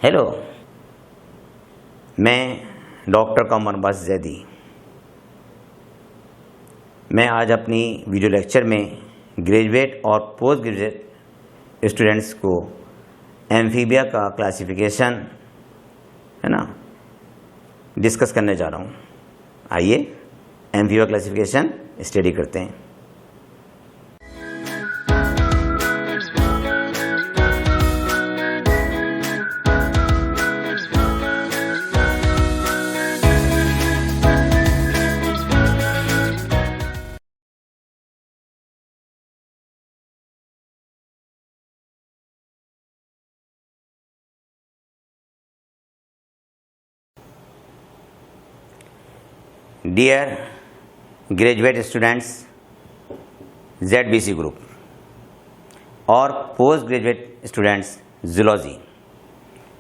Hello, मैं doctor कमर अब्बास जैदी। मैं आज अपनी वीडियो लेक्चर में ग्रेजुएट और पोस्ट ग्रेजुएट स्टूडेंट्स को एम्फीबिया का क्लासिफिकेशन है ना डिस्कस करने जा रहा हूँ। आइए एम्फीबिया क्लासिफिकेशन स्टडी करते हैं। Dear graduate students ZBC group और पोस्ट ग्रेजुएट स्टूडेंट्स जूलॉजी,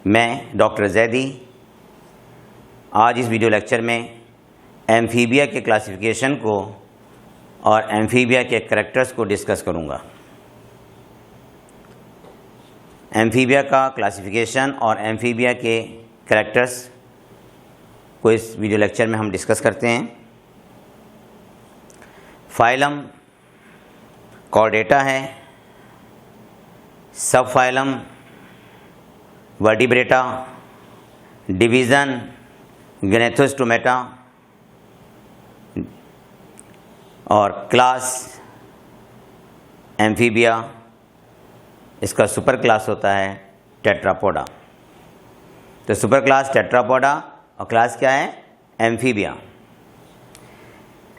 मैं डॉक्टर जैदी आज इस वीडियो लेक्चर में एम्फीबिया के क्लासिफिकेशन को और एम्फीबिया के कैरेक्टर्स को डिस्कस करूंगा। एम्फीबिया का क्लासिफिकेशन और एम्फीबिया के कैरेक्टर्स को इस वीडियो लेक्चर में हम डिस्कस करते हैं। फाइलम कॉर्डेटा है, सब फाइलम वर्टिब्रेटा, डिवीज़न गैनेथोस्टोमेटा और क्लास एम्फीबिया। इसका सुपर क्लास होता है टेट्रापोडा। तो सुपर क्लास टेट्रापोडा और क्लास क्या है एम्फीबिया।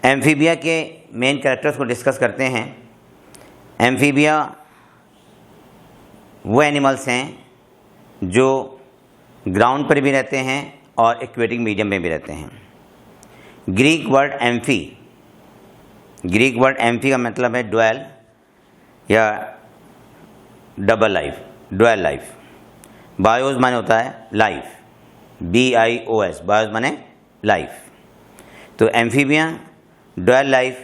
एम्फीबिया के मेन कैरेक्टर्स को डिस्कस करते हैं। एम्फीबिया वो एनिमल्स हैं जो ग्राउंड पर भी रहते हैं और एक्वेटिक मीडियम में भी रहते हैं। ग्रीक वर्ड एम्फी का मतलब है ड्वेल या double life, dual life. Bios माने होता है लाइफ, BIOS, बायोस माने लाइफ। तो एम्फीबिया ड्वेल लाइफ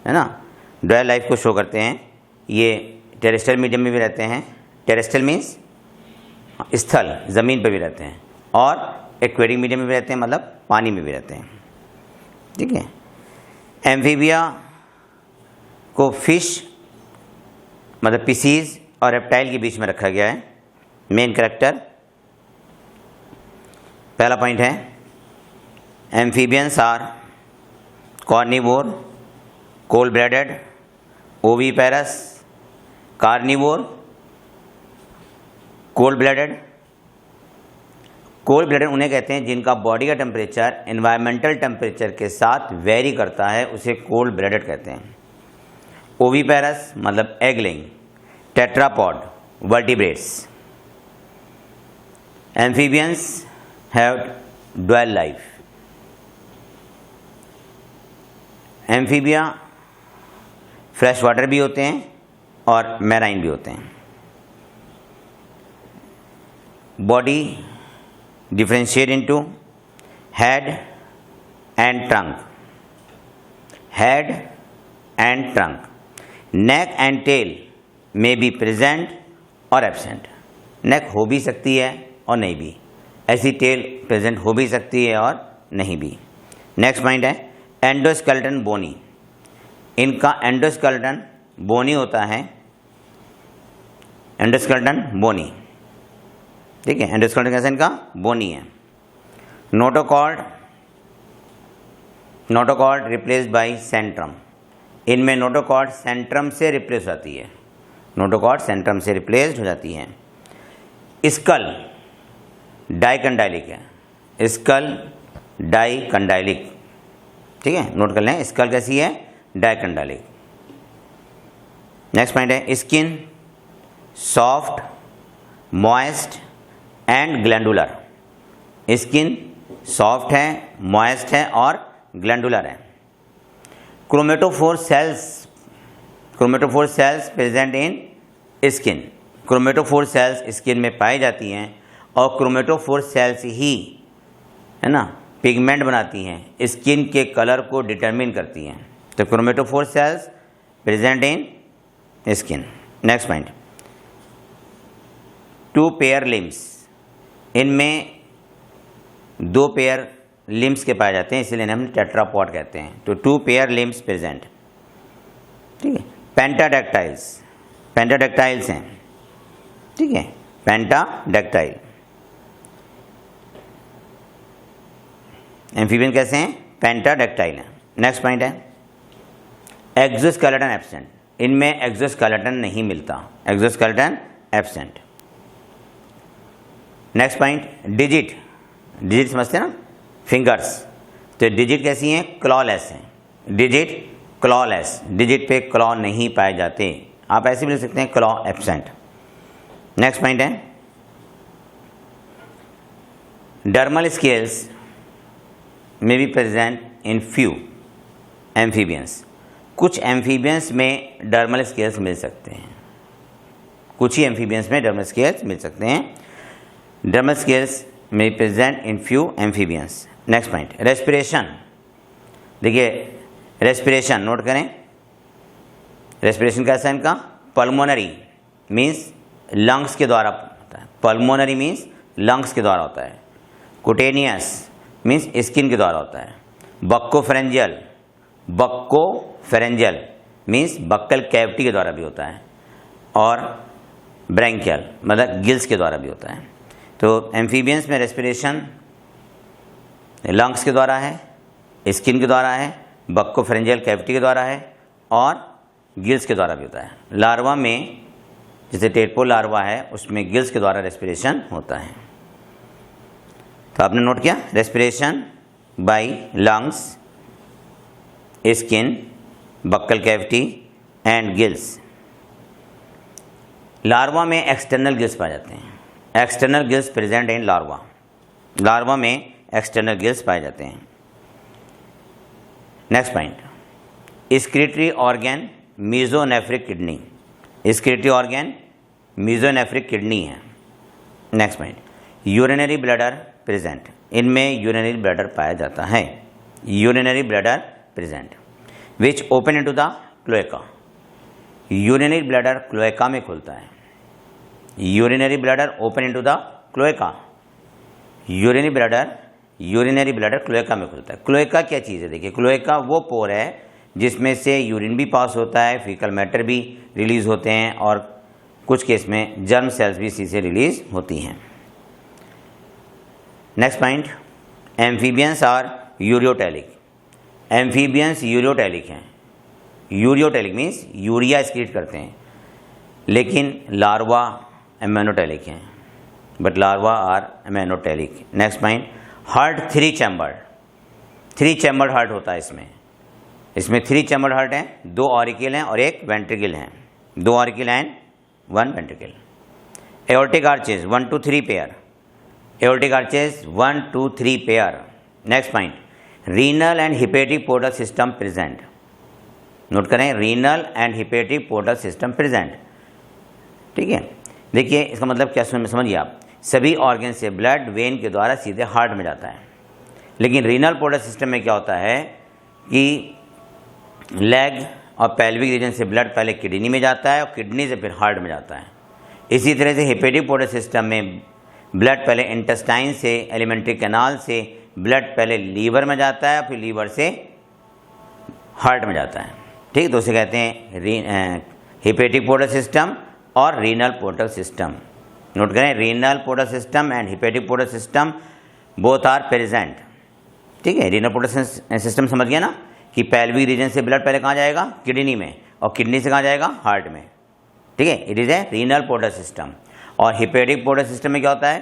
है ना, ड्वेल लाइफ को शो करते हैं। ये टेरेस्ट्रियल मीडियम में भी रहते हैं। टेरेस्ट्रियल मीन्स स्थल, ज़मीन पर भी रहते हैं, और एक्वेटिक मीडियम में भी रहते हैं, मतलब पानी में भी रहते हैं। ठीक है। एम्फीबिया को फिश मतलब पीसीज और रेप्टाइल के बीच में रखा गया है। मेन कैरेक्टर पहला पॉइंट है amphibians are carnivore, cold blooded, oviparous, carnivore, cold blooded. Cold blooded उन्हें कहते हैं जिनका बॉडी का टेम्परेचर एनवायरमेंटल टेम्परेचर के साथ वेरी करता है, उसे कोल्ड ब्लडेड कहते हैं। ओवीपेरस मतलब egg laying, tetrapod vertebrates. Amphibians have dual life. Amphibia fresh water भी होते हैं और मैराइन भी होते हैं। Body differentiate into head and trunk, head and trunk. Neck and tail may be present और एब्सेंट। नेक हो भी सकती है और नहीं भी, ऐसी टेल प्रेजेंट हो भी सकती है और नहीं भी। नेक्स्ट पॉइंट है एंडोस्केलेटन बोनी। इनका एंडोस्केलेटन बोनी होता है, एंडोस्केलेटन बोनी। ठीक है, एंडोस्केलेटन कैसे इनका बोनी है। Notochord replaced by Centrum. इनमें नोटोकॉर्ड सेंट्रम से रिप्लेस होती है, नोटोकॉर्ड सेंट्रम से रिप्लेस्ड हो जाती है। स्कल डाइकंडाइलिक है, स्कल डाइकंडाइलिक। ठीक है, नोट कर लें, स्कल कैसी है डाइकंडाइलिक। नेक्स्ट पॉइंट है skin soft, moist and glandular. Skin soft है, मॉइस्ट है और ग्लैंडुलर है। Chromatophore cells present in skin. Chromatophore cells skin में पाई जाती हैं और क्रोमेटोफोर सेल्स ही है ना पिगमेंट बनाती हैं, स्किन के कलर को डिटरमिन करती हैं। तो chromatophore cells present in skin. Next point 2 pair limbs इनमें 2 पेयर लिम्स के पाए जाते हैं, इसलिए हम टेट्रापॉड कहते हैं। तो 2 पेयर लिम्स प्रेजेंट, ठीक है। पेंटाडेक्टाइल्स हैं, ठीक है, पेंटाडेक्टाइल। एम्फीबियन कैसे हैं? पेंटाडेक्टाइल हैं। नेक्स्ट पॉइंट है एक्सोस्केलेटन एब्सेंट, इनमें एक्सोस्केलेटन नहीं मिलता, exoskeleton absent. Next point digit, digit समझते हैं ना, फिंगर्स, तो डिजिट कैसी हैं? क्लॉलेस हैं, डिजिट क्लॉलेस, डिजिट पे क्लॉ नहीं पाए जाते, आप ऐसे भी लिख सकते हैं क्लॉ एब्सेंट। नेक्स्ट पॉइंट है डर्मल स्केल्स में be present in few amphibians, कुछ एम्फीबियंस में डर्मल स्केल्स मिल सकते हैं, कुछ ही एम्फीबियंस में डर्मल स्केल्स मिल सकते हैं। डर्मल स्केल्स में present in few amphibians. Next point respiration, देखिए रेस्पिरेशन नोट करें, रेस्पिरेशन कैसा है इनका? पल्मोनरी मीन्स लंग्स के द्वारा होता है, पल्मोनरी मीन्स लंग्स के द्वारा होता है। कुटेनियस मीन्स स्किन के द्वारा होता है। Buccopharyngeal, buccopharyngeal means buccal cavity के द्वारा भी होता है, और ब्रैंकियल मतलब गिल्स के द्वारा भी होता है। तो एम्फीबियंस में रेस्पिरेशन लंग्स के द्वारा है, स्किन के द्वारा है, बक्कोफेरेंजियल कैविटी के द्वारा है, और गिल्स के द्वारा भी होता है। लार्वा में जैसे टेडपोल लार्वा है उसमें गिल्स के द्वारा रेस्पिरेशन होता है। तो आपने नोट किया respiration by lungs, skin, buccal cavity and gills. Larva में एक्सटर्नल गिल्स पाए जाते हैं, external gills present in larva, larva में एक्सटर्नल गिल्स पाए जाते हैं। Next point excretory organ mesonephric kidney, excretory organ mesonephric kidney है। Next point urinary bladder present, इनमें यूरिनरी ब्लैडर पाया जाता है, urinary bladder present which open into the cloaca, urinary bladder cloaca में खुलता है, urinary bladder open into the cloaca, urinary bladder cloaca में खुलता है। क्लोएका क्या चीज़ है? देखिए क्लोएका वो पोर है जिसमें से यूरिन भी पास होता है, फीकल मैटर भी रिलीज होते हैं, और कुछ केस में जर्म सेल्स भी इसी से रिलीज होती हैं। Next point amphibians are ureotelic, amphibians ureotelic हैं, यूरियोटेलिक मीन्स यूरिया एक्सक्रीट करते हैं, लेकिन लार्वा एमेनोटेलिक हैं, but larva are ammonotelic. Next point heart 3 chambered heart होता है इसमें 3 चैम्बर्ड हार्ट हैं, 2 ऑरिकल हैं और 1 वेंट्रिकल हैं, 2 auricle and 1 ventricle. Aortic arches 1 to 3 pair, aortic arches 1 to 3 pair. Next point renal and hepatic portal system present, note करें renal and hepatic portal system present, ठीक है। देखिए इसका मतलब क्या समझिए आप, सभी ऑर्गन से ब्लड वेन के द्वारा सीधे हार्ट में जाता है, लेकिन रीनल पोर्टल सिस्टम में क्या होता है कि लेग और पेल्विक रीजन से ब्लड पहले किडनी में जाता है और किडनी से फिर हार्ट में जाता है। इसी तरह से हिपेटिक पोर्टल सिस्टम में ब्लड पहले इंटेस्टाइन से, एलिमेंट्री कैनाल से ब्लड पहले लीवर में जाता है, फिर लीवर से हार्ट में जाता है, ठीक। तो उसे कहते हैं हिपेटिक पोर्टल सिस्टम और रीनल पोर्टल सिस्टम। नोट करें renal portal system and hepatic portal system both are present, ठीक है। रीनल पोर्टल सिस्टम समझ गया ना कि पेल्विक रीजन से ब्लड पहले कहाँ जाएगा? किडनी में, और किडनी से कहाँ जाएगा? हार्ट में, ठीक है। It is a renal portal system. और हिपेटिक पोर्टल सिस्टम में क्या होता है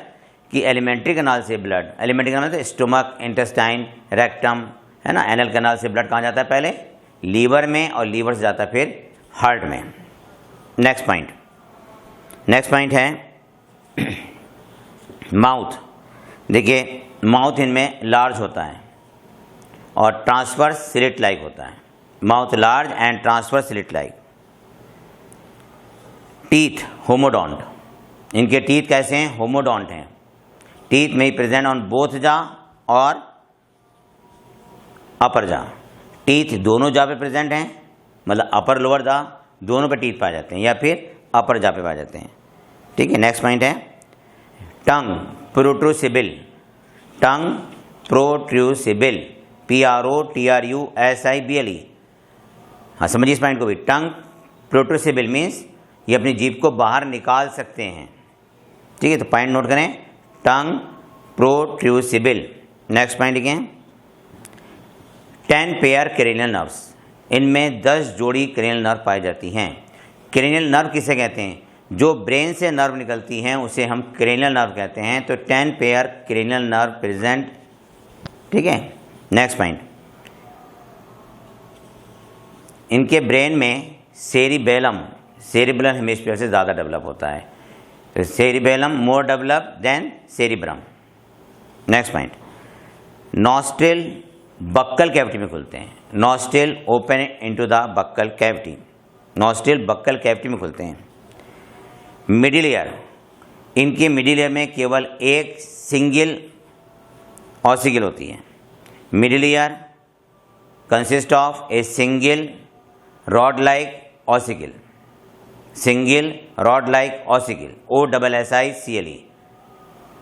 कि एलिमेंट्री कैनाल से ब्लड, एलिमेंट्री कैनाल से स्टोमक, इंटेस्टाइन, रेक्टम, है ना, एनल कैनाल से ब्लड कहाँ जाता है? पहले लीवर में, और लीवर से जाता है फिर हार्ट में। नेक्स्ट पॉइंट है माउथ। देखिए माउथ इनमें लार्ज होता है और ट्रांसवर्स स्लिट लाइक होता है, mouth large and transverse slit like. Teeth homodont, इनके टीथ कैसे हैं? होमोडोंट हैं। टीथ में प्रेजेंट ऑन बोथ जा और अपर जा, टीथ दोनों जा पे प्रेजेंट हैं, मतलब अपर लोअर जा दोनों पे टीथ पाए जाते हैं, या फिर अपर जा पे पाए जाते हैं, ठीक है। नेक्स्ट पॉइंट है टंग, प्रोट्रूसिबल, टंग प्रोट्रूसिबल, PROTRUSIBLE। हाँ समझिए इस पॉइंट को भी, टंग प्रोट्रूसिबल मीन्स ये अपनी जीभ को बाहर निकाल सकते हैं। ठीक है, तो पॉइंट नोट करें, टंग प्रोट्रूसिबल। नेक्स्ट पॉइंट लिखें, 10 पेयर क्रेनियल नर्व्स, इनमें 10 जोड़ी क्रेनियल नर्व पाई जाती हैं। क्रेनियल नर्व किसे कहते हैं? जो ब्रेन से नर्व निकलती हैं उसे हम क्रेनियल नर्व कहते हैं। तो 10 पेयर क्रेनियल नर्व प्रेजेंट। ठीक है, नेक्स्ट पॉइंट, इनके ब्रेन में सेरिबेलम हेमिस्फीयर से ज़्यादा डेवलप होता है। तो cerebellum more develop than cerebrum. Next point, nostril buccal cavity में खुलते हैं। Nostril open into the buccal cavity, nostril buccal cavity में खुलते हैं। मिडिल ईयर, इनके मिडिल ईयर में केवल एक सिंगल ऑसिकल होती है। Middle ear consist of a single rod like ossicle, single rod like ossicle, OSSICLE।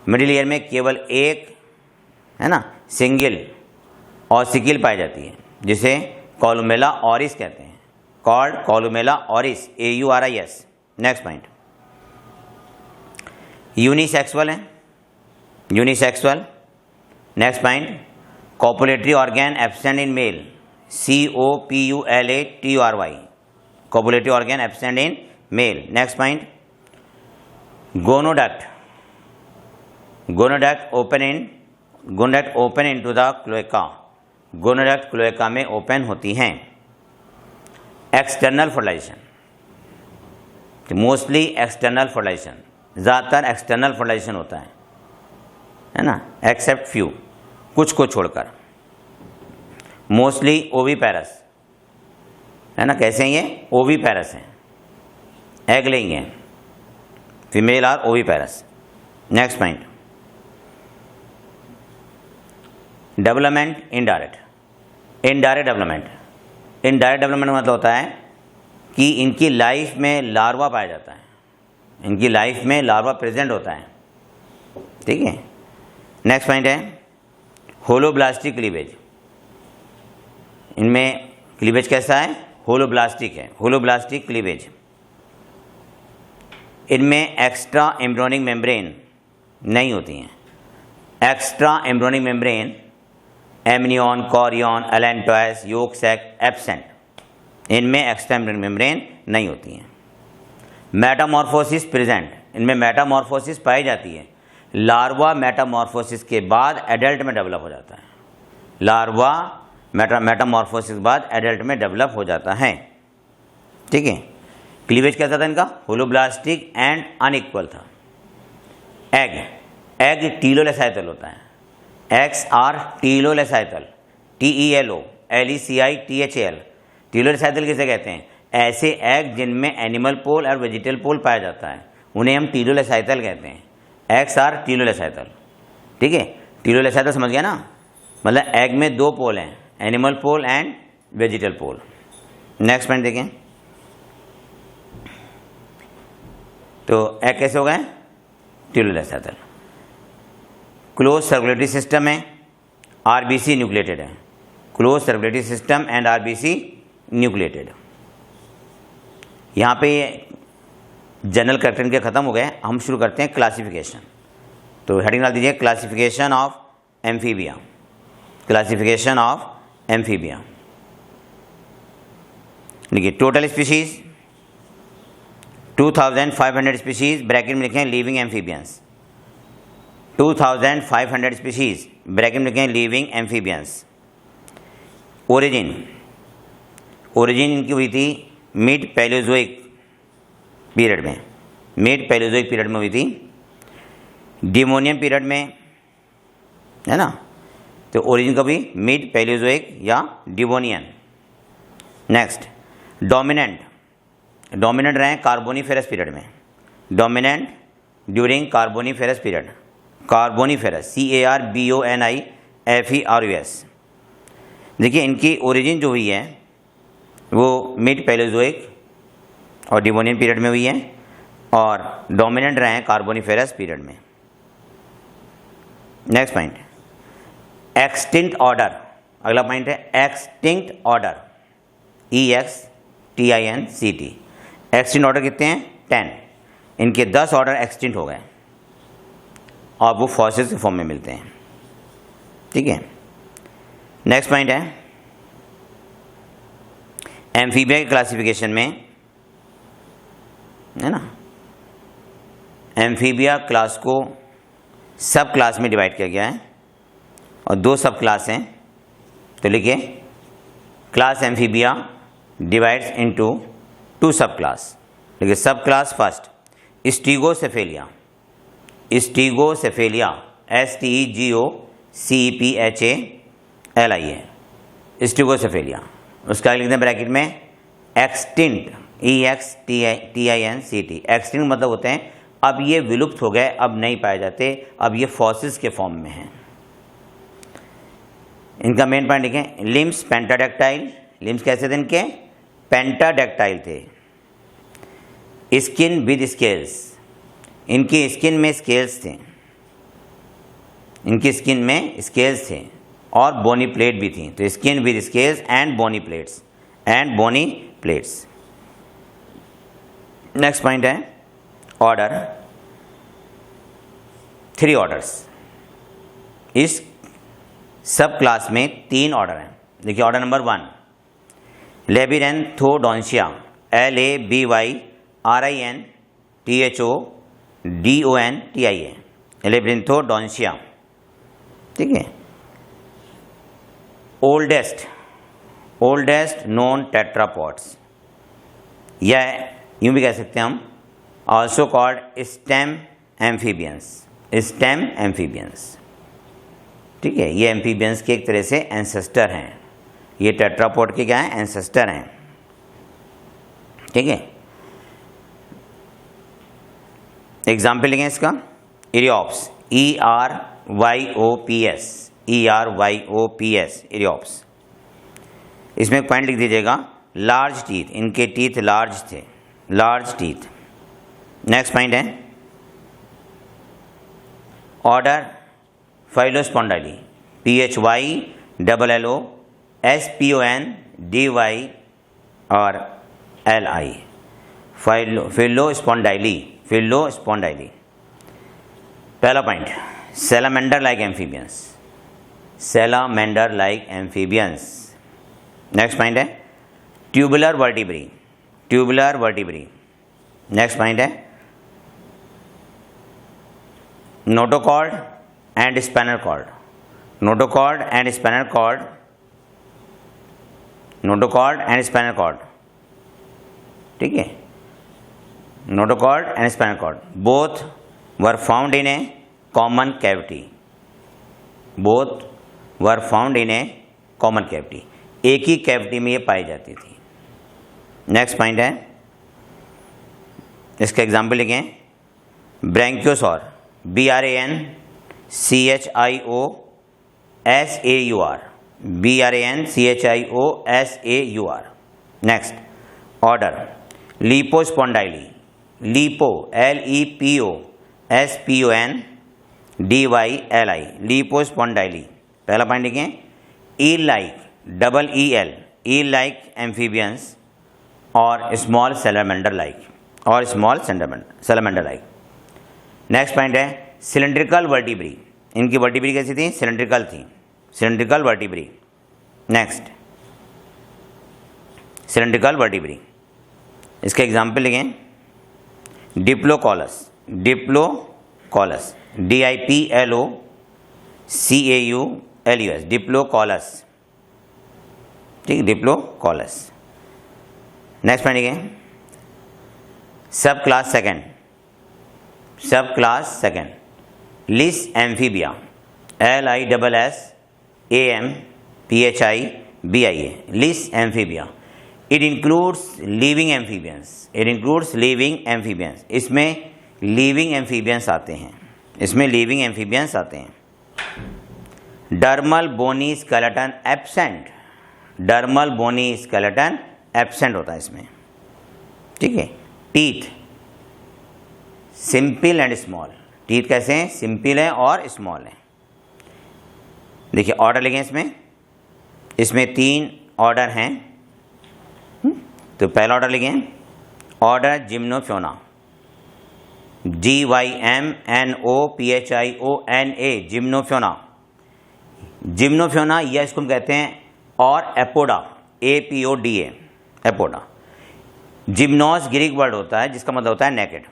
Middle ear में केवल एक है ना सिंगल ऑसिकल पाई जाती है, जिसे कॉलुमेला ऑरिस कहते हैं, called columella auris, AURIS। Next point, unisexual है, unisexual. Next point, copulatory organ absent in male, COPULATORY, copulatory organ absent in male. Next point, gonoduct, gonoduct open into the cloaca, gonoduct cloaca में open होती हैं। External fertilization, mostly external fertilization, ज़्यादातर external fertilization होता है ना, except few, कुछ को छोड़कर। मोस्टली ओवीपैरस है ना, कैसे हैं ये? ओवीपैरस हैं, एग लेंगे, female are oviparous. Next point, development indirect, indirect development. Indirect development मतलब होता है कि इनकी लाइफ में लार्वा पाया जाता है, इनकी लाइफ में लार्वा प्रेजेंट होता है। ठीक है, नेक्स्ट पॉइंट है होलोब्लास्टिक क्लीवेज। इनमें क्लीवेज कैसा है? होलोब्लास्टिक है, होलोब्लास्टिक क्लीवेज। इनमें एक्स्ट्रा एम्ब्रियोनिक मेम्ब्रेन नहीं होती हैं, extra embryonic membrane, amnion, chorion, allantois, yolk sac absent, इनमें एक्स्ट्रा एम्ब्रियोनिक मेम्ब्रेन नहीं होती हैं। मेटामॉर्फोसिस प्रेजेंट, इनमें मेटामॉर्फोसिस पाई जाती है। लार्वा मेटामॉर्फोसिस के बाद एडल्ट में डेवलप हो जाता है, लार्वा मेटामॉर्फोसिस के बाद एडल्ट में डेवलप हो जाता है। ठीक है, क्लीवेज कैसा था इनका? होलोब्लास्टिक एंड अनइक्वल था। एग टीलोलेसाइटल होता है, XR टीलोलेसाइटल, TELOLECITHAL। टीलोलेसाइटल किसे कहते हैं? ऐसे एग जिनमें एनिमल पोल और वेजिटल पोल पाया जाता है उन्हें हम टीलोलेसाइटल कहते हैं, XR टीलोलेसाइटल। ठीक है, टीलोलेसाइटल समझ गया ना, मतलब एग में 2 पोल हैं, animal pole and vegetal pole. Next point देखें, तो एग कैसे हो गए? टीलोलेसाइटल। क्लोज सर्कुलेटरी सिस्टम है, RBC न्यूक्लिएटेड है, close circulatory system and RBC nucleated. यहाँ पे जनरल कैरेक्टर के ख़त्म हो गए, हम शुरू करते हैं क्लासिफिकेशन। तो हेडिंग डाल दीजिए classification of amphibia, classification of amphibia. देखिए टोटल स्पीशीज 2500 स्पीशीज, ब्रैकेट में लिखें लिविंग एम्फीबियंस, 2500 स्पीशीज, ब्रैकेट में लिखें लिविंग एम्फीबियंस। ओरिजिन इनकी हुई थी मिड पैलियोजोइक पीरियड में, मिड पैलियोजोइक पीरियड में हुई थी, डिमोनियम पीरियड में, है ना। तो ओरिजिन कभी मिड पैलियोजोइक या डिवोनियन। नेक्स्ट डोमिनेंट रहे कार्बोनीफेरस पीरियड में, dominant during Carboniferous period, Carboniferous CARBONIFERUS। देखिए इनकी ओरिजिन जो हुई है वो मिड पैलियोजोइक और डिवोनियन पीरियड में हुई है और डोमिनेंट रहे हैं कार्बोनीफेरस पीरियड में। Next point, extinct order. अगला पॉइंट है extinct order, EXTINCT। Extinct order कितने हैं? 10। इनके 10 ऑर्डर एक्सटिंक्ट हो गए और वो फॉसिल्स के फॉर्म में मिलते हैं। ठीक है, नेक्स्ट पॉइंट है एम्फीबिया की क्लासिफिकेशन में, है ना, एम्फीबिया क्लास को सब क्लास में डिवाइड किया गया है और 2 सब क्लास हैं। तो लिखिए क्लास एम्फीबिया डिवाइड्स इनटू 2 सब क्लास। देखिए सब क्लास फर्स्ट स्टीगोसेफेलिया, स्टीगोसेफेलिया STEGOCEPHALI है स्टीगोसेफेलिया। उसका लिखते हैं ब्रैकेट में एक्सटिंक्ट, EXTINCT। एक्सटिंक्ट मतलब होते हैं अब ये विलुप्त हो गए, अब नहीं पाए जाते, अब ये फॉसिल्स के फॉर्म में हैं। इनका मेन पॉइंट लिखें, लिम्स पेंटाडेक्टाइल। लिम्स कैसे थे इनके? पेंटाडेक्टाइल थे। स्किन विद स्केल्स, इनकी स्किन में स्केल्स थे, इनकी स्किन में स्केल्स थे और बोनी प्लेट भी थी। तो skin with scales and bony plates, and bony plates. Next point है ऑर्डर, 3 ऑर्डर्स। इस सब क्लास में 3 ऑर्डर हैं। देखिए ऑर्डर नंबर 1 लेबिरेंथोडोंशिया, LABYRINTHODONTIA, लेबिरेंथोडोंशिया। ठीक है, ओल्डेस्ट नोन टेट्रापॉड्स, या यूं भी कह सकते हैं हम, also called stem amphibians, stem amphibians. ठीक है, ये एम्फीबियंस के एक तरह से एंसेस्टर हैं, ये टेट्रापॉड के क्या हैं? एंसेस्टर हैं। ठीक है, एग्जाम्पल लिखें इसका, इरियोप्स, ERYOPS, इरियोप्स। इसमें एक पॉइंट लिख दीजिएगा, लार्ज टीथ, इनके टीथ लार्ज थे, लार्ज टीथ। नेक्स्ट पॉइंट है ऑर्डर फाइलोस्पोंडाइली, PHYLLOSPONDY और LI, फिलोस्पोंडाइली, फिलोस्पोंडाइली। पहला point salamander like amphibians, salamander like amphibians. Next point है tubular vertebrae, tubular vertebrae. Next point है notochord and spinal cord, notochord and spinal cord, notochord and spinal cord. ठीक है, notochord and spinal cord both were found in a common cavity, both were found in a common cavity, एक ही cavity में ये पाई जाती थी। Next point है, इसका example लिखें, ब्रैंकियोसॉर, BRANCHIOSAUR, BRANCHIOSAUR। Next order लीपोस्पोंडाइली, LiPo LEPOSPONDYLI, लीपोस्पोंडाइली। पहला पॉइंट लिखें, ईल लाइक, EEL लाइक एम्फीबियंस और स्मॉल सैलामेंडर लाइक, और small salamander like. Next point है सिलेंड्रिकल वर्टिब्री, इनकी वर्टिब्री कैसी थी? सिलेंड्रिकल थी, cylindrical vertebrae. Next cylindrical vertebrae, इसके एग्जाम्पल लिखें, डिप्लोकॉलस, डिप्लोकॉलस, DIPLOCAULUS, डिप्लोकॉलस। ठीक, डिप्लोकॉलस। नेक्स्ट पॉइंट लिखें, sub class second, sub class second, lissamphibia, LISSAMPHIBIA, lissamphibia. It includes living amphibians, it includes living amphibians. इसमें living amphibians आते हैं, इसमें living amphibians आते हैं। Dermal bony skeleton absent, dermal bony skeleton absent होता है इसमें। ठीक है, teeth simple and small, teeth कैसे हैं? सिंपल है और स्मॉल है। देखिए ऑर्डर लिखें इसमें 3 ऑर्डर हैं। तो पहला ऑर्डर लिखें, ऑर्डर जिम्नोफियोना, GYMNOPHIONA, जिम्नोफियोना। जिम्नोफियोना या इसको हम कहते हैं और एपोडा, APODA, एपोडा। जिम्नोस ग्रीक वर्ड होता है जिसका मतलब होता है नेकेड।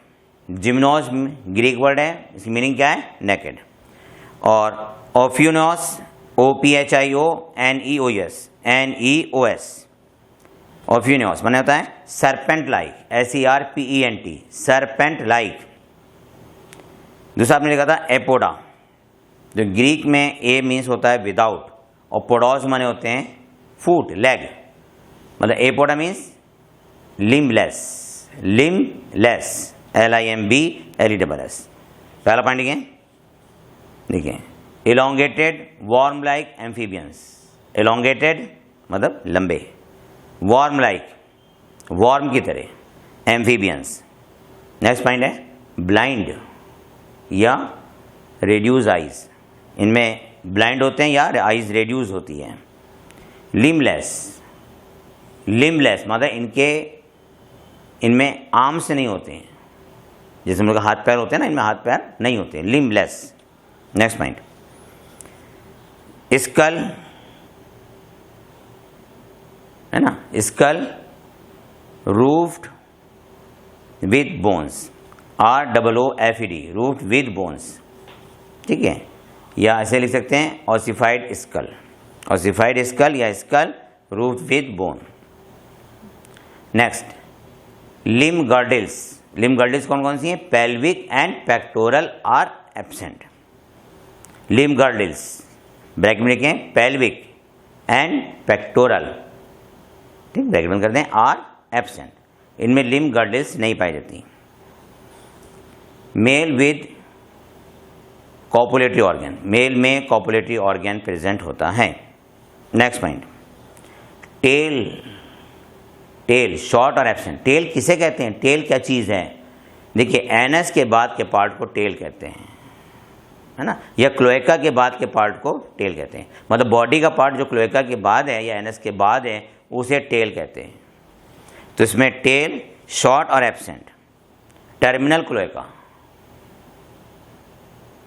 जिम्नोस ग्रीक वर्ड है, इसकी मीनिंग क्या है? नेकेड। और ओफियोनोस, OPHIONEOS, ओफियोनोस माने होता है serpent like, SERPENT, serpent like. दूसरा आपने लिखा था एपोडा, जो ग्रीक में ए मीन्स होता है विदाउट और पोडोस माने होते हैं फुट, लेग। मतलब एपोडा मीन्स लिम्बलेस, LIMBLESS। पहला पॉइंट देखिए elongated warm like amphibians. Elongated मतलब लंबे, वार्म लाइक वार्म की तरह, एम्फीबियंस। नेक्स्ट पॉइंट है ब्लाइंड या रेड्यूस आइज, इनमें ब्लाइंड होते हैं या आइज रेड्यूस होती है। लिम्बलेस मतलब इनमें आर्म्स नहीं होते हैं, जैसे हम लोग हाथ पैर होते हैं ना, इनमें हाथ पैर नहीं होते हैं, लिम्बलेस। नेक्स्ट पॉइंट स्कल है ना, skull roofed with bones, ROOFED, roofed with bones, ठीक है। या ऐसे लिख सकते हैं ऑसिफाइड स्कल, ऑसिफाइड स्कल या skull roofed with bone. Next limb girdles. Limb girdles कौन कौन सी हैं? Pelvic and pectoral are absent. Limb girdles bracket में लिखें पेल्विक एंड पेक्टोरल, ठीक, ब्रैकेट में करते हैं, आर एब्सेंट। इनमें लिम्ब गर्डल्स नहीं पाई जाती। Male with copulatory organ, male में कॉपुलेटरी ऑर्गन प्रेजेंट होता है। नेक्स्ट पॉइंट टेल शॉर्ट और एब्सेंट। टेल किसे कहते हैं? टेल क्या चीज़ है? देखिए एनस के बाद के पार्ट को टेल कहते हैं, है ना, या क्लोएका के बाद के पार्ट को टेल कहते हैं। मतलब बॉडी का पार्ट जो क्लोएका के बाद है या एनस के बाद है उसे टेल कहते हैं। तो इसमें टेल शॉर्ट और एब्सेंट। टर्मिनल क्लोएका,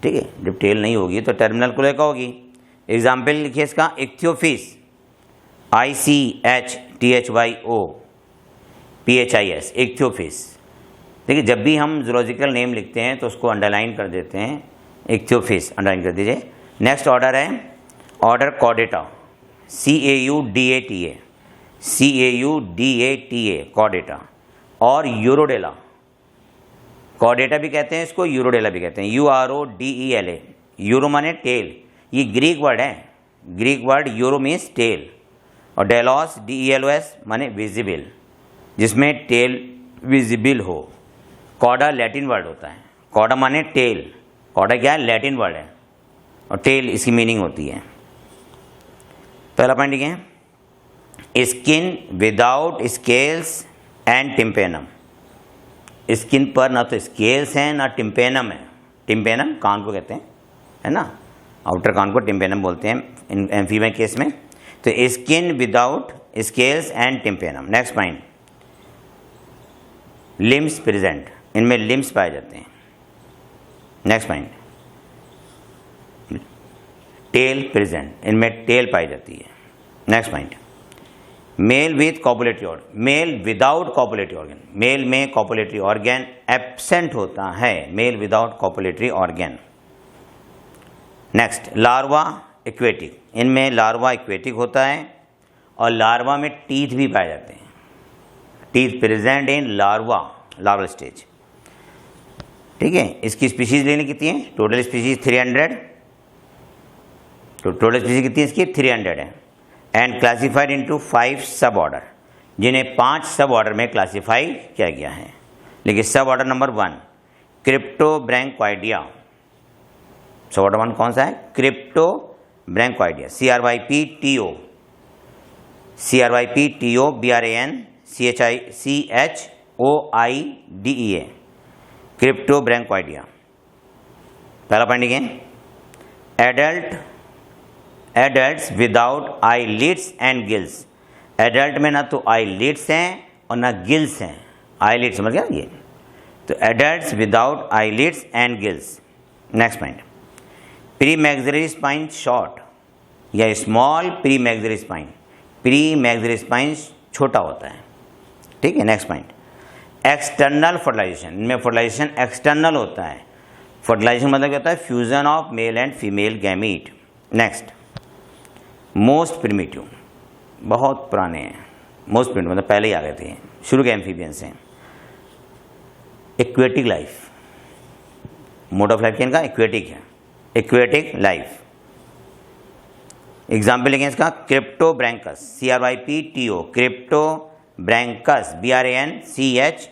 ठीक है, जब टेल नहीं होगी तो टर्मिनल क्लोएका होगी। एग्जाम्पल लिखिए इसका, इक्थियोफिस, ICHTHYOPHIS, इक्थियोफिस। देखिए जब भी हम जूलॉजिकल नेम लिखते हैं तो उसको अंडरलाइन कर देते हैं, इक्थियोफिस अंडरलाइन कर दीजिए। नेक्स्ट ऑर्डर है ऑर्डर कॉर्डेटा, CAUDATA, कॉर्डेटा। और यूरोडेला, कॉर्डेटा भी कहते हैं इसको, यूरोडेला भी कहते हैं, URODELA। यूरो माने टेल, ये ग्रीक वर्ड है, Greek word uro means tail. और डेलोस, DELOS माने विजिबल, जिसमें टेल विजिबल हो। कॉडा लैटिन वर्ड होता है, कॉडा माने टेल, कॉडा क्या है? लैटिन वर्ड है, और टेल इसकी मीनिंग होती है। पहला पॉइंट लिखें, skin without scales and tympanum. Skin पर ना तो स्केल्स हैं ना टिम्पेनम है। टिम्पेनम कान को कहते हैं, है ना, आउटर कान को टिम्पेनम बोलते हैं एम्फीबियन केस में। तो skin without scales and tympanum. Next point limbs present, इनमें लिम्स पाए जाते हैं। नेक्स्ट पॉइंट टेल प्रेजेंट, इनमें टेल पाई जाती है। Next point male with copulatory organ, male without copulatory organ. Male में कॉपुलेटरी ऑर्गन एब्सेंट होता है, male without copulatory organ. Next larva aquatic, इनमें लार्वा एक्वेटिक होता है और लार्वा में टीथ भी पाए जाते हैं। Teeth present in larva, larval stage, ठीक है। इसकी स्पीशीज लेने कितनी है? टोटल स्पीशीज 300, तो टोटल स्पीशीज कितनी है इसकी? 300 है। एंड क्लासिफाइड इनटू 5 सब ऑर्डर, जिन्हें 5 सब ऑर्डर में क्लासिफाई किया गया है। लेकिन सब ऑर्डर नंबर 1 क्रिप्टोब्रैंक्वाइडिया। सब ऑर्डर 1 कौन सा है? क्रिप्टोब्रैंक्वाइडिया, CRYPTO BRANCHOIDEA, क्रिप्टोब्रैंक्वाइडिया। पहला पॉइंट लिखें, adult adults without eyelids and gills, adult में ना तो आईलिड्स हैं और ना गिल्स हैं, आईलिड्स समझ गया ये, तो adults without eyelids and gills. Next point, pre maxillary spine short या small pre maxillary spine, pre maxillary spine छोटा होता है, ठीक है। नेक्स्ट पॉइंट, एक्सटर्नल फर्टिलाइजेशन, इनमें फर्टिलाइजेशन एक्सटर्नल होता है, फर्टिलाइजेशन मतलब क्या होता है, fusion of male and female gamete. Next, most primitive, बहुत पुराने हैं, मोस्ट प्रिमिटिव मतलब पहले ही आ गए थे, शुरू के एम्फीबियंस हैं। Aquatic life, mode of life इनका एक्वेटिक है, एक्वेटिक लाइफ। एग्जाम्पल लिखें इसका, क्रिप्टोब्रैंकस, CRYPTO, क्रिप्टोब्रैंकस, BRANCHUS,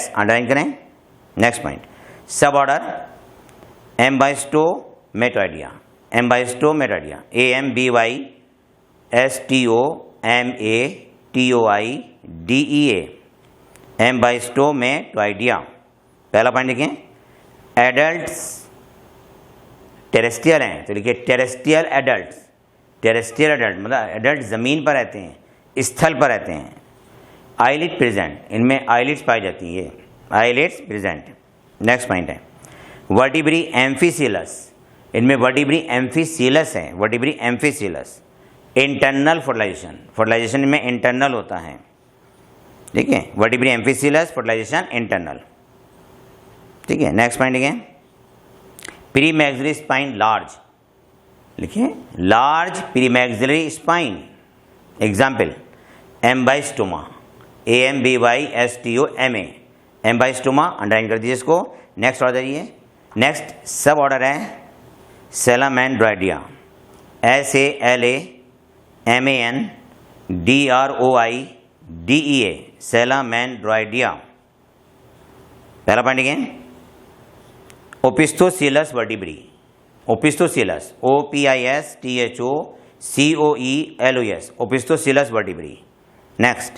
अंडरलाइन करें। नेक्स्ट पॉइंट, सब ऑर्डर एम्बाइस्टोमेटोइडिया, एम्बाइस्टोमेटोइडिया, AMBYSTOMATOIDEA, एम्बाइस्टोमेटोइडिया। पहला पॉइंट लिखें, एडल्ट्स टेरेस्ट्रियल हैं तो लिखिए टेरेस्ट्रियल एडल्ट्स, टेरेस्ट्रियल एडल्ट मतलब एडल्ट ज़मीन पर रहते हैं, स्थल पर रहते हैं। आईलिड प्रेजेंट, इनमें आईलिड्स पाई जाती है, ये आईलिड्स प्रेजेंट। नेक्स्ट पॉइंट है वर्टिब्री एम्फीसिलस, इनमें वर्टिब्री एम्फीसिलस है, वर्टिब्री एम्फीसिलस। इंटरनल फर्टिलाइजेशन, फर्टिलाइजेशन में इंटरनल होता है, ठीक है, वर्टिब्री एम्फीसिलस फर्टिलाइजेशन इंटरनल, ठीक है। नेक्स्ट पॉइंट लिखें, प्री मैक्सिलरी स्पाइन लार्ज, लिखिए large pre maxillary spine. Example, Ambystoma, AMBYSTOMA, Ambystoma, underline कर दीजिए इसको। नेक्स्ट ऑर्डर ये, नेक्स्ट सब ऑर्डर है सैलामैंड्रोइडिया, SALAMANDROIDEA, सैलामैंड्रोइडिया। पहला point again, opisthocoelous vertebrae, opisthocoelous, OPISTHOCOELOS, opisthocoelous vertebrae. Next,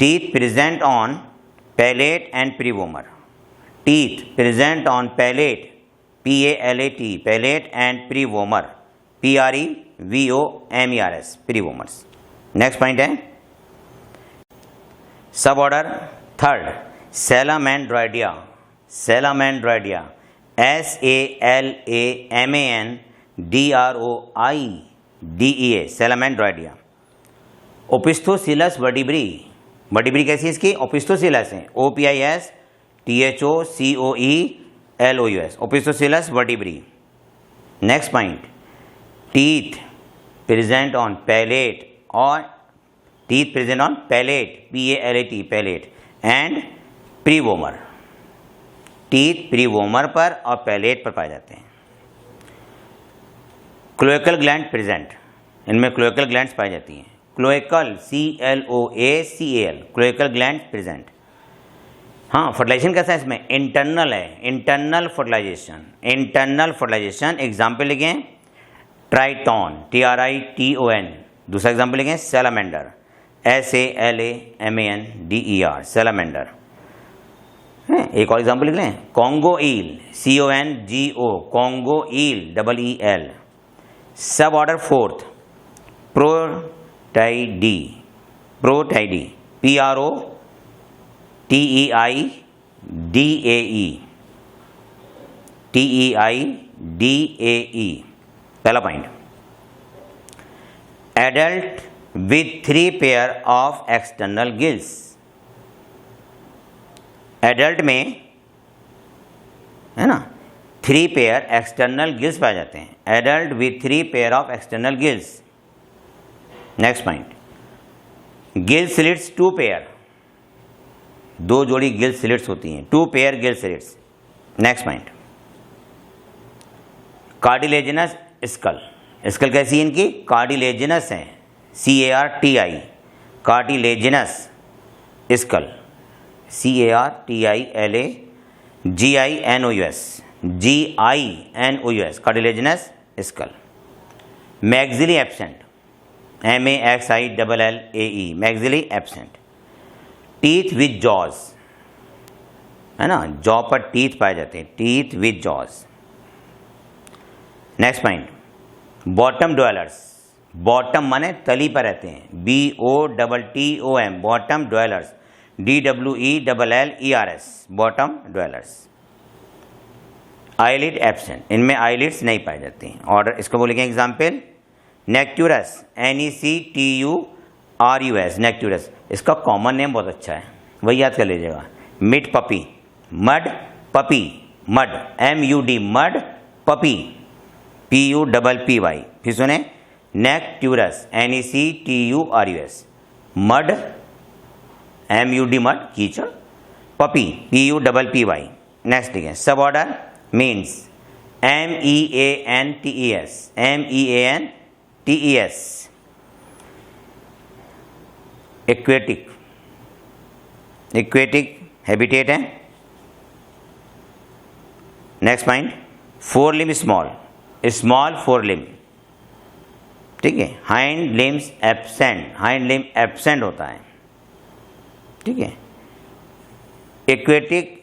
teeth present on palate and prevomer, teeth present on palate, PALAT, palate and prevomer, PREVOMERS, prevomers. Next point है suborder third Salamandroidea, Salamandroidea, SALAMANDROIDEA, सैलामैंड्रोइडिया। ओपिस्थोसिलस vertebrae, vertebrae कैसी है इसकी, opisthocoelous है, OPISTHOCOELOS, opisthocoelous vertebrae. Next point, teeth present on palate और teeth present on palate, PALAT, palate and prevomer, teeth prevomer पर और पैलेट पर पाए जाते हैं। क्लोएकल ग्लैंड प्रेजेंट, इनमें क्लोएकल ग्लैंड्स पाई जाती हैं, cloacal CLOACAL, cloacal gland present. हाँ, फर्टिलाइजेशन कैसा है इसमें, इंटरनल है, internal fertilization, internal fertilization. Example लिखें ट्राइटोन, TRITON। दूसरा एग्जाम्पल लिखें सैलामेंडर, SALAMANDER, सैलामेंडर। एक और एग्जाम्पल लिख लें, कॉन्गो ईल, CONGO, कॉन्गो ईल, EEL। सब ऑर्डर फोर्थ प्रोटाइडी, प्रोटाइडी, TEIDAE। पहला point, adult with 3 pair of external gills, adult में है ना 3 पेयर एक्सटर्नल गिल्स पाए जाते हैं, adult with 3 pair of external gills. Next point, gill slits 2 pair, 2 जोड़ी गिल स्लिट्स होती हैं, 2 pair gill slits. Next point, cartilaginous skull, skull कैसी है इनकी, कार्टिलेजिनस है, CARTI, cartilaginous skull, CARTILAGINOUS, cartilaginous skull. Maxillae absent, MAXILLAE, maxillae absent. Teeth with jaws, है ना, jaw पर टीथ पाए जाते हैं, teeth with jaws. Next point, bottom dwellers, bottom माने तली पर रहते हैं, BOTTOM, bottom dwellers, DWELLERS, bottom dwellers. Eyelid absent, इनमें आईलिड्स नहीं पाई जाती। ऑर्डर इसको बोलेंगे एग्जाम्पल, नेक्टूरस, NECTURUS, नेक्टूरस, इसका कॉमन नेम बहुत अच्छा है, वही याद कर लीजिएगा। Mid puppy, mud puppy, mud MUD, mud puppy, PUPPY। फिर सुने, Necturus, NECTURUS, mud MUD, mud कीचड़, पपी PUPPY। नेक्स्ट लिखें, सब order Meantes MEANTES, aquatic, aquatic habitat है। Next point, fore limb small, small fore limb, ठीक है। Hind limbs absent, hind limb absent होता है, ठीक है। Aquatic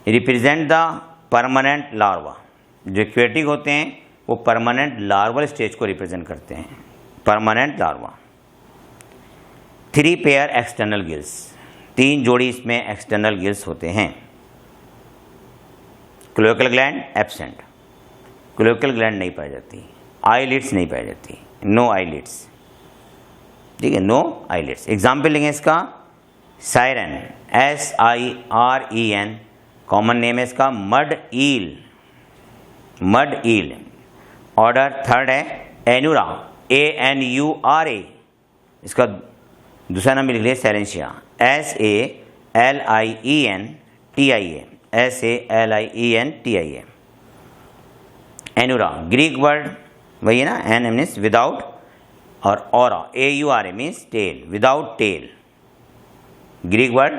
represent the permanent larva, जो एक्वेटिक होते हैं वो परमानेंट लार्वल स्टेज को रिप्रेजेंट करते हैं, permanent larva. 3 pair external gills, 3 जोड़ी इसमें एक्सटर्नल गिल्स होते हैं। Cloacal gland absent, cloacal gland नहीं पाई जाती। आईलिड्स नहीं पाई जाती, नो आईलिड्स, ठीक है, नो आईलिड्स। एग्जाम्पल लेंगे इसका, सायरन, SIREN, कॉमन नेम है इसका मड ईल, मड ईल। ऑर्डर थर्ड है एनुरा, ANURA, इसका दूसरा नाम लिख लिया सेलेंशिया, SALIENTIA, एनुरा। ग्रीक वर्ड वही है ना, एन मीन्स विदाउट, और aura, AURA means tell, without tell. Greek word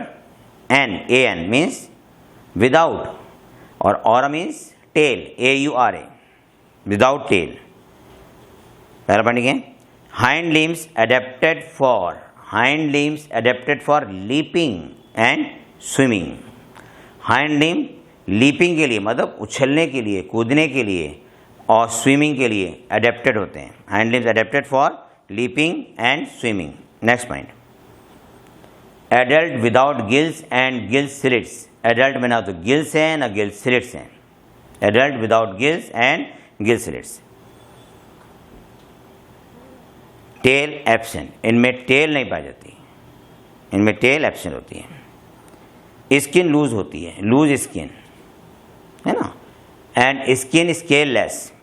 AN means without, और aura means tell, AURA, without tell. पहला पॉइंट है, hind limbs adapted for, hind limbs adapted for leaping and swimming. Hind limb leaping के लिए मतलब उछलने के लिए, कूदने के लिए, और स्विमिंग के लिए अडेप्टेड होते हैं। Hind limbs adapted for leaping and swimming. Next point, adult without gills and gill slits, adult में ना तो गिल्स हैं ना गिल स्लिट्स हैं, adult without gills and gill slits. Tail absent, इनमें टेल नहीं पाई जाती, इनमें टेल एब्सेंट होती है। स्किन लूज होती है, लूज स्किन है ना, एंड स्किन स्केललेस,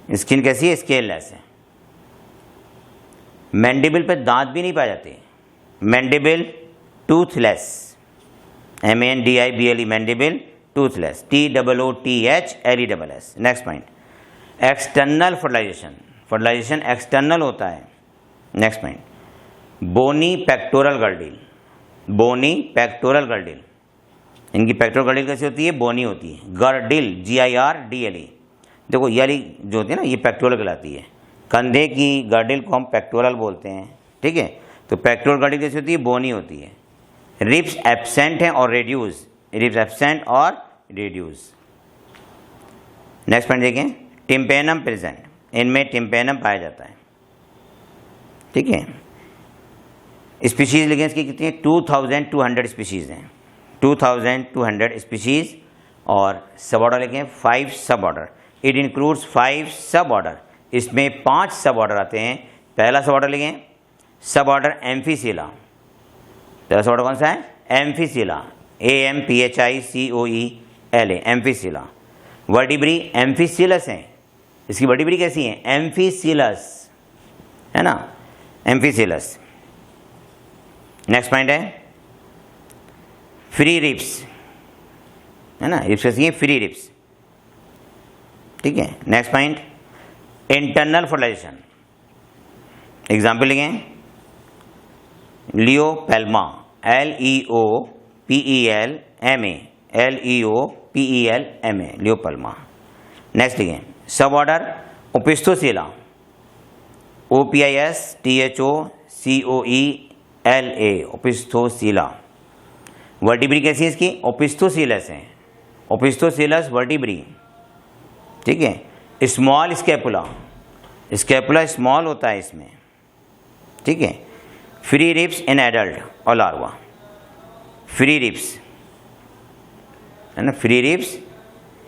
स्किन कैसी है, स्केललेस है। मैंडिबल पे दांत भी नहीं पाए जाते, mandible toothless, MANDIBLE, mandible toothless, TOOTHLESS। Next point, external fertilization, fertilization external होता है। Next point, bony pectoral girdle, bony pectoral girdle, इनकी पेक्टोरल गर्डिल कैसी होती है, बोनी होती है। गर्डिल, GIRDLE, देखो ये वाली जो होती है ना, ये पेक्टोरल कहलाती है। कंधे की गर्डिल को हम पेक्टोरल बोलते हैं, ठीक है। तो पेक्टोरल गर्डिल कैसी होती है, बोनी होती है। रिब्स एब्सेंट हैं और रेड्यूस, रिब्स एब्सेंट और रेड्यूस। नेक्स्ट पॉइंट देखें, टिम्पेनम प्रेजेंट, इनमें टिम्पेनम पाया जाता है, ठीक है। स्पीशीज लिखें इसकी कितनी है, 2200 स्पीशीज हैं, 2200 स्पीशीज। और सब ऑर्डर लिखें 5 सब ऑर्डर, इट इंक्लूड्स 5 सब ऑर्डर, इसमें 5 सब ऑर्डर आते हैं। पहला सब ऑर्डर लिखें, सब ऑर्डर एम्फीसिला, पहला सब ऑर्डर कौन सा है, एम्फीसिला, AMPHICOELA, एम्फीसिला। वर्टिब्री एम्फीसिलस हैं, इसकी वर्टिब्री कैसी है, एम्फीसिलस है ना, एम्फीसिलस। नेक्स्ट पॉइंट है फ्री रिब्स, है ना, रिब्स कैसी है, फ्री रिब्स, ठीक है। Next point, internal fertilization. Example लिखें, leiopelma, LEOPELMA, LEOPELMA, leiopelma. Next लिखें, सब order opisthocoela, OPISTHOCOELA, opisthocoela. Vertebrae कैसी है इसकी, ओपिस्थोसिलस है, ओपिस्थोसिलस वर्टिब्री, ठीक है। स्मॉल स्कैपुला, स्कैपुला स्मॉल होता है इसमें, ठीक है। फ्री रिब्स इन एडल्ट और लार्वा, फ्री रिब्स है ना, फ्री रिब्स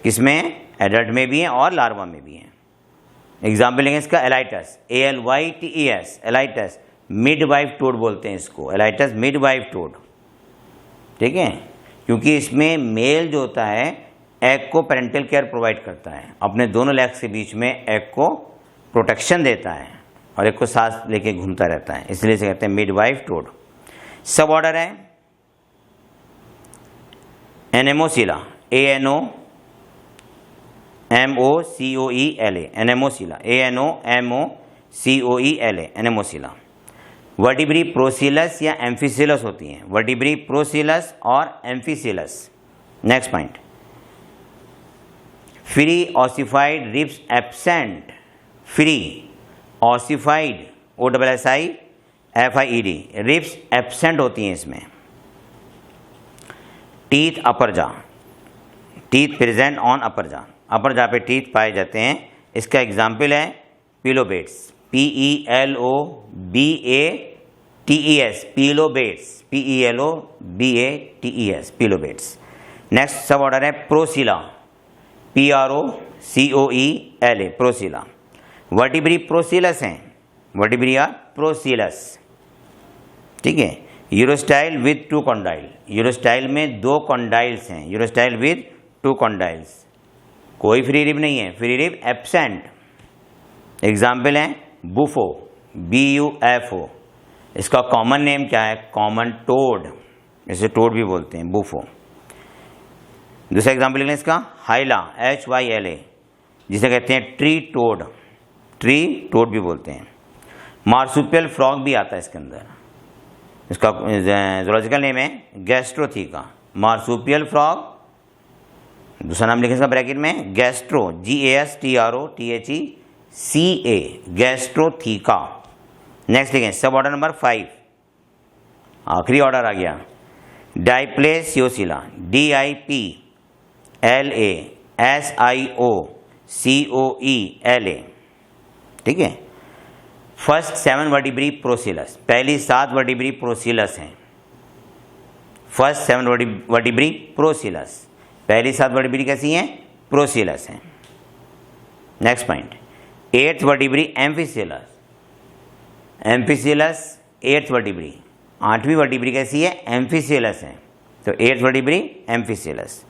किसमें, एडल्ट में भी हैं और लार्वा में भी हैं। एग्जाम्पल लेंगे इसका एलाइटस, ALYTES, एलाइटस मिड वाइफ टोड बोलते हैं इसको, एलाइटस मिड वाइफ टोड, ठीक है। क्योंकि इसमें मेल जो होता है एग को पेरेंटल केयर प्रोवाइड करता है, अपने दोनों लेग्स के बीच में एग को प्रोटेक्शन देता है और एग को सांस लेके घूमता रहता है, इसलिए इसे कहते हैं midwife toad. Suborder है Anomocoela, ANOMOCOELA, Anomocoela, ANOMOCOELA, Anomocoela. Vertebrae procoelous या एम्फिसिलस होती हैं, वर्टिब्री प्रोसिलस और amphicoelous. Next point, free ossified ribs absent, free ossified OSSIFIED ribs absent होती हैं इसमें। टीथ अपर जा, टीथ प्रेजेंट ऑन अपर जा, अपर जा पे टीथ पाए जाते हैं। इसका एग्जाम्पल है पिलोबेट्स, PELOBATES, पिलोबेट्स, PELOBATES, पिलोबेट्स। Next suborder है प्रोसिला, PROCOELA, प्रोसिला। वर्टिब्री प्रोसिलस हैं, वर्टिब्री आर प्रोसिलस, ठीक है। यूरोस्टाइल विद 2 कॉन्डाइल, यूरोस्टाइल में 2 कॉन्डाइल्स हैं, यूरोस्टाइल विद 2 कॉन्डाइल्स। कोई फ्री रिब नहीं है, फ्री रिब एब्सेंट। एग्जाम्पल है बुफो, BUFO। इसका कॉमन नेम क्या है, कॉमन टोड, इसे टोड भी बोलते हैं, बुफो। दूसरा एग्जाम्पल लेंगे इसका हाइला, HYLA, जिसे कहते हैं ट्री टोड, ट्री टोड भी बोलते हैं। मार्सुपियल फ्रॉग भी आता है इसके अंदर, इसका जूलॉजिकल नेम है गैस्ट्रोथीका, मार्सुपियल फ्रॉग। दूसरा नाम लिखें इसका ब्रैकेट में गैस्ट्रो, GASTROTHECA, गैस्ट्रोथीका। नेक्स्ट लिखें सब ऑर्डर नंबर 5, आखिरी ऑर्डर आ गया डाइप्लेसियोसिला, DIPLASIOCOELA, ठीक है। फर्स्ट 7 वर्टिब्री प्रोसिलस, पहली 7 वर्टिब्री प्रोसिलस हैं, फर्स्ट 7 वर्टिब्री प्रोसिलस, पहली 7 वर्टिब्री कैसी हैं, प्रोसिलस हैं। Next point, 8th vertebrae amphicoelous, amphicoelous 8th vertebrae, 8वीं वर्टिब्री कैसी है, एम्फिसिलस है, तो 8th vertebrae amphicoelous.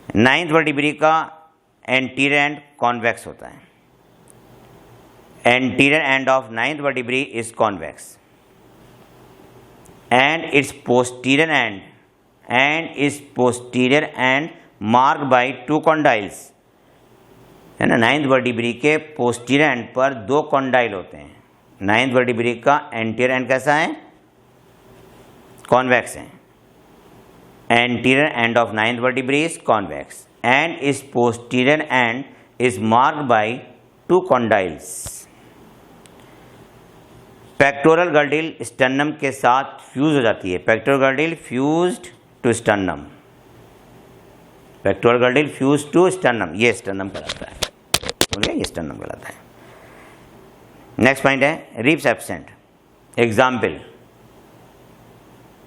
9th vertebrae का एंटीरियर एंड कॉन्वेक्स होता है, anterior end of 9th vertebrae is convex and its posterior end marked by 2 condyles, है ना। 9th vertebrae के posterior end पर 2 condyles होते हैं। 9th vertebrae का anterior end कैसा है, convex है, anterior end of 9th vertebrae is convex and its posterior end is marked by 2 condyles। Pectoral girdle sternum के साथ फ्यूज हो जाती है, pectoral girdle fused to sternum, pectoral girdle fuse to sternum, ये sternum कहलाता है, बोलिए ये स्टर्नम कहलाता है। नेक्स्ट पॉइंट है रिब्स एब्सेंट।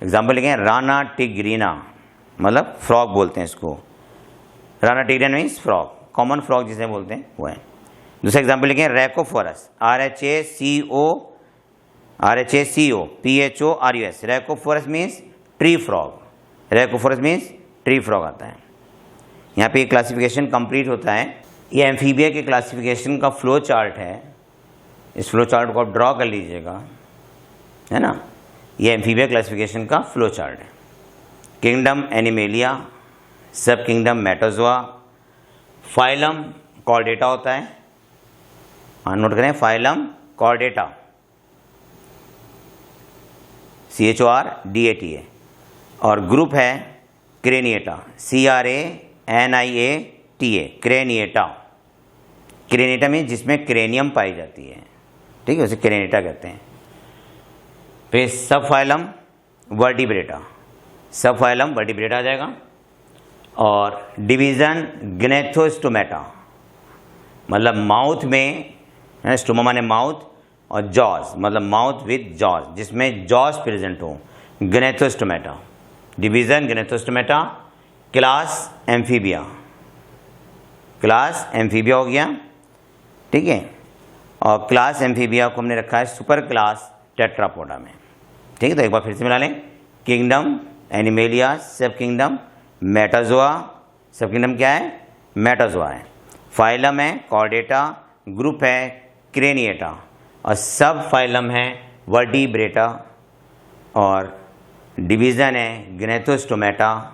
एग्जाम्पल लिखें राना टिग्रीना, मतलब फ्रॉग बोलते हैं इसको, Rana tigrina means frog, common frog जिसे बोलते हैं वो है। दूसरा एग्जाम्पल लिखें Rhacophorus, RHACOPHORUS, Rhacophorus means tree frog, Rhacophorus means tree frog आता है। यहाँ पे क्लासिफिकेशन कंप्लीट होता है। ये एम्फीबिया के क्लासिफिकेशन का फ्लो चार्ट है, इस फ्लो चार्ट को आप ड्रॉ कर लीजिएगा, है ना। ये एम्फीबिया क्लासिफिकेशन का फ्लो चार्ट है। किंगडम एनिमेलिया, सब किंगडम मेटाजोआ, फाइलम कॉर्डेटा होता है, नोट करें फाइलम कॉर्डेटा, CHORDATA, और ग्रुप है craniata, CRANIATA, craniata. Craniata means जिसमें क्रेनियम पाई जाती है, ठीक है, उसे क्रेनिएटा कहते हैं। फिर सब फाइलम वर्टिब्रेटा, सब फाइलम वर्टिब्रेटा आ जाएगा। और डिवीज़न ग्नेथोस्टोमेटा, मतलब माउथ में, स्टोमा माने माउथ, और जॉज मतलब माउथ विद जॉज, जिसमें जॉज प्रेजेंट हो, Gnathostomata. Division Gnathostomata. Class amphibia, class amphibia हो गया, ठीक है। और क्लास एम्फीबिया को हमने रखा है सुपर क्लास टेट्रापोडा में, ठीक है। तो एक बार फिर से मिला लें। किंगडम एनिमेलिया, सब किंगडम मेटाजोआ, सब किंगडम क्या है, मेटाजोआ है। फाइलम है कॉर्डेटा, ग्रुप है क्रेनिएटा, और सब फाइलम है वर्टिब्रेटा, और डिवीज़न है ग्नेथोस्टोमेटा,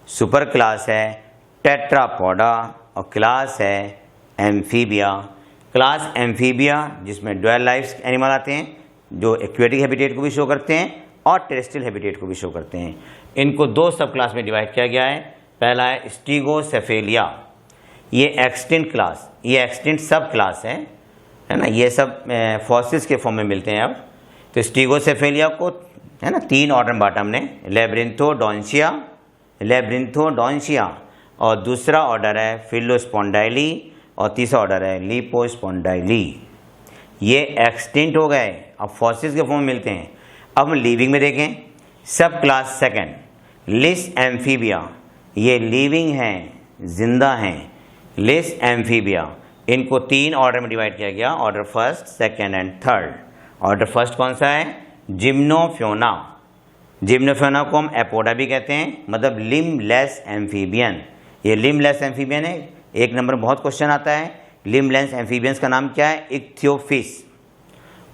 सुपर क्लास है टेट्रापोडा, और क्लास है एम्फीबिया। क्लास एम्फीबिया जिसमें डुअल लाइफ एनिमल आते हैं, जो एक्वेटिक हैबिटेट को भी शो करते हैं और टेरेस्ट्रियल हैबिटेट को भी शो करते हैं। इनको दो सब क्लास में डिवाइड किया गया है। पहला है स्टीगोसेफेलिया, ये एक्सटिंक्ट क्लास, ये एक्सटिंक्ट सब क्लास है ना। ये सब फॉसिल्स के फॉर्म में मिलते हैं अब। तो स्टीगोसेफेलिया को है ना 3 ऑर्डर में बांटा हमने, लेब्रिंथोडोंशिया, लेब्रिंथोडोंशिया, और दूसरा ऑर्डर है फिलोस्पोंडाइली, और तीसरा ऑर्डर है लिपोस्पोंडाइली। ये एक्सटिंक्ट हो गए, अब फॉसिल्स के फॉर्म में मिलते हैं। अब हम लिविंग में देखें, सब क्लास सेकेंड लिस एम्फीबिया, ये लिविंग हैं, जिंदा हैं, लिस एम्फीबिया। इनको 3 ऑर्डर में डिवाइड किया गया, order first, second and third. Order first कौन सा है, जिम्नोफ्योना। जिम्नोफ्योना को हम एपोडा भी कहते हैं, मतलब लिम्बलेस एम्फीबियन। ये लिम्बलेस एम्फीबियन है। 1 नंबर बहुत क्वेश्चन आता है, लिम्बलेस एम्फीबियंस का नाम क्या है, इक्थियोफिस।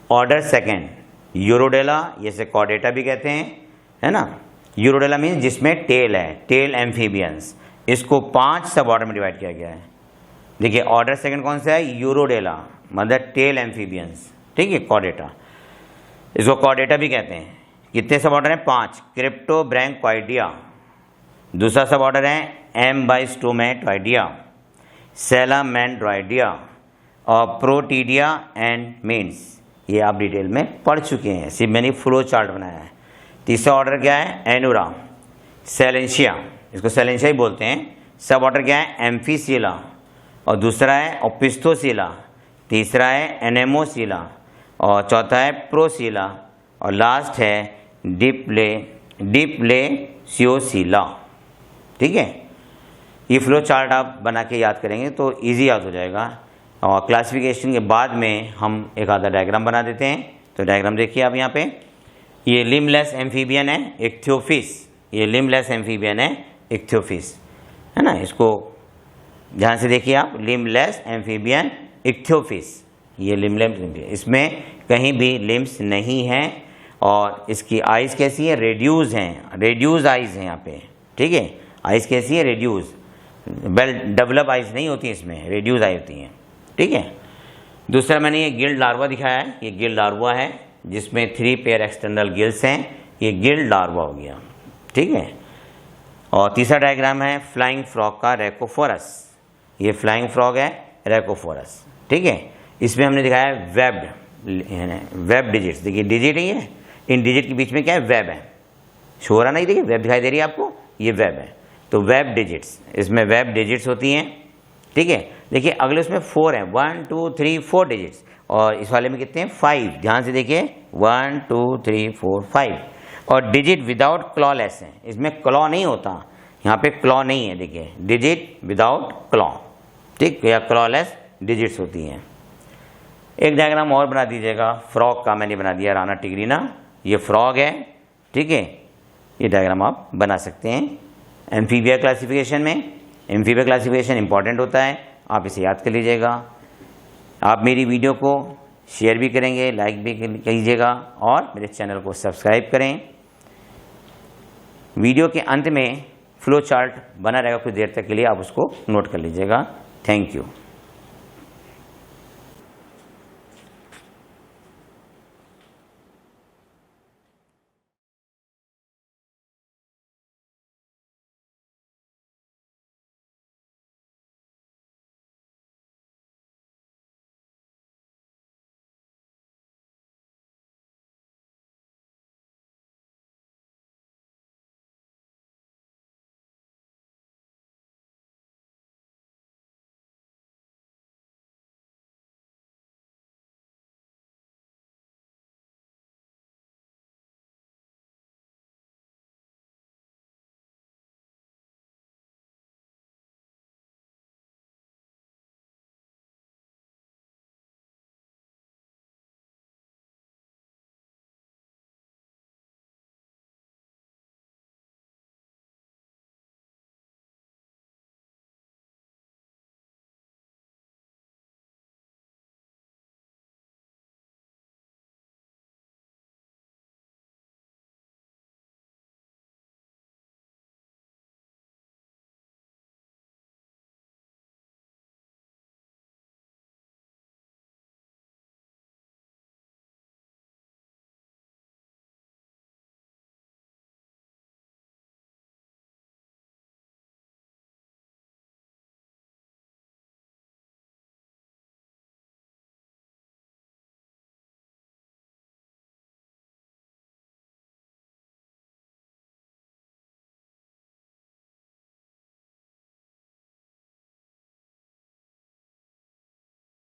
ऑर्डर सेकेंड यूरोडेला, जैसे कॉर्डेटा भी कहते हैं, है ना। यूरोडेला मीन्स जिसमें टेल है, टेल एम्फीबियंस। इसको 5 सब ऑर्डर में डिवाइड किया गया है। देखिए ऑर्डर सेकंड कौन सा है, यूरोडेला, मतलब टेल एम्फीबियंस, ठीक है, कॉर्डेटा। इसको कॉर्डेटा भी कहते हैं। कितने सब ऑर्डर हैं, 5। क्रिप्टोब्रैंकोइडिया, दूसरा सब ऑर्डर है एम्बाइस्टोमेटोइडिया, सैलामेंड्रोइडिया, और प्रोटीडिया एंड मेंस। ये आप डिटेल में पढ़ चुके हैं, सिर्फ मैंने फ्लो चार्ट बनाया है। तीसरा ऑर्डर क्या है, एनुरा, सैलेंशिया, इसको सैलेंशिया ही बोलते हैं। सब ऑर्डर क्या है, एम्फीसीला, और दूसरा है ओपिस्थोसीला, तीसरा है एनेमोसीला, और चौथा है प्रोसीला, और लास्ट है डिप्लेसियोसीला, ठीक है। ये फ्लो चार्ट आप बना के याद करेंगे तो इजी याद हो जाएगा। और क्लासिफिकेशन के बाद में हम एक आधा डायग्राम बना देते हैं। तो डायग्राम देखिए आप यहाँ पे, ये लिम्बलेस एम्फीबियन है इक्थियोफिस, ये लिम्बलेस एम्फीबियन है इक्थियोफिस, है ना। इसको ध्यान से देखिए आप, लिम्बलेस एम्फीबियन इक्थियोफिस, ये लिम्बलेस एम्फीबियन, इसमें कहीं भी लिम्स नहीं हैं। और इसकी आइज़ कैसी है, रेड्यूज हैं, रेड्यूज आइज़ हैं यहाँ पे, ठीक है। आइज़ कैसी है, रेड्यूज, वेल डेवलप आइज़ नहीं होती इसमें, रेड्यूज आई होती हैं, ठीक है। दूसरा मैंने ये गिल्ड लार्वा दिखाया है, ये गिल्ड लार्वा है जिसमें 3 पेयर एक्सटर्नल गिल्स हैं, ये गिल्ड लार्वा हो गया, ठीक है। और तीसरा डायग्राम है फ्लाइंग फ्रॉग का, रेकोफोरस, ये फ्लाइंग फ्रॉग है रेकोफोरस, ठीक है। इसमें हमने दिखाया है वेब डिजिट्स। देखिए डिजिट ही है, इन डिजिट के बीच में क्या है, वेब है, शो हो रहा नहीं, देखिए वेब दिखाई दे रही है आपको, ये वेब है। तो वेब डिजिट्स, इसमें वेब डिजिट्स होती हैं, ठीक है। देखिए अगले उसमें 4 हैं, 1 2 3 4 डिजिट्स, और इस वाले में कितने हैं, 5। ध्यान से देखिए 1 2 3 4 5। और डिजिट विदाउट क्लॉलेस है, इसमें क्लॉ नहीं होता, यहाँ पे क्लॉ नहीं है, देखिए डिजिट विदाउट क्लॉ, ठीक, या क्लॉलेस डिजिट्स होती हैं। एक डायग्राम और बना दीजिएगा, फ्रॉग का मैंने बना दिया, राना टिग्रीना, ये फ्रॉग है, ठीक है। ये डायग्राम आप बना सकते हैं। एम्फीबिया क्लासिफिकेशन में, एम्फीबिया क्लासिफिकेशन इंपॉर्टेंट होता है, आप इसे याद कर लीजिएगा। आप मेरी वीडियो को शेयर भी करेंगे, लाइक भी कीजिएगा, और मेरे चैनल को सब्सक्राइब करें। वीडियो के अंत में फ्लो चार्ट बना रहेगा कुछ देर तक के लिए, आप उसको नोट कर लीजिएगा। Thank you.